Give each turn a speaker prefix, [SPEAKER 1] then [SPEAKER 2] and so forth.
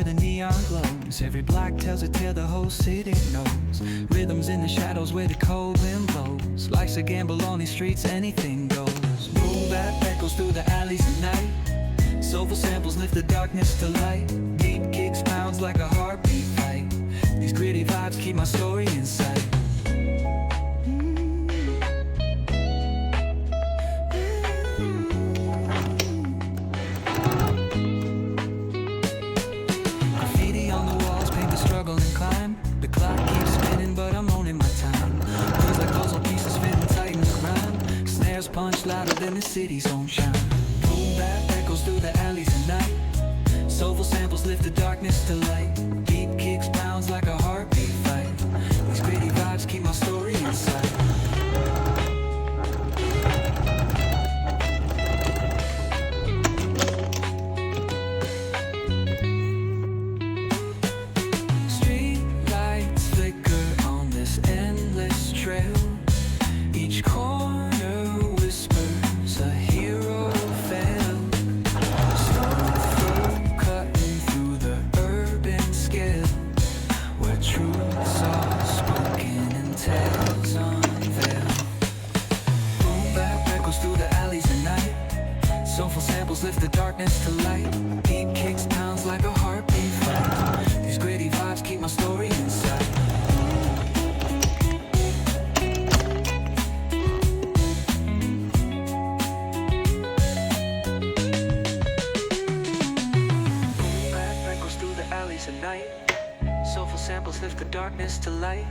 [SPEAKER 1] where the neon glows. Every block tells a tale the whole city knows. Rhythms in the shadows where the cold wind blows. Life's a gamble on these streets, anything goes. Boom bap echoes through the alleys at night. Soulful samples lift the darkness to light. Beat kicks pounds like a heartbeat fight. These gritty vibes keep my story in sight. Graffiti on the walls paint the struggle and climb. The clock keeps spinning but I'm owning my time. Feels like puzzle pieces fitting tight in the rhyme. Snares punch louder than the city's own shine. Boom bap echoes through the alleys at night. Soulful samples lift the darkness to light. Beat kicks pounds like a heartbeat fight. These gritty vibes keep my story in sight. Street lights flicker on this endless trail. Each corner whispers a hero fell. Stone through, cutting through the urban scale, where truths are spoken and tales unveiled. Boom bap echoes through the alleys at night. Soulful samples lift the darkness to light. Beat kicks pounds like a heartbeat fight. These gritty vibes keep my story inside. Boom bap echoes through the alleys at night. Soulful samples lift the darkness to light.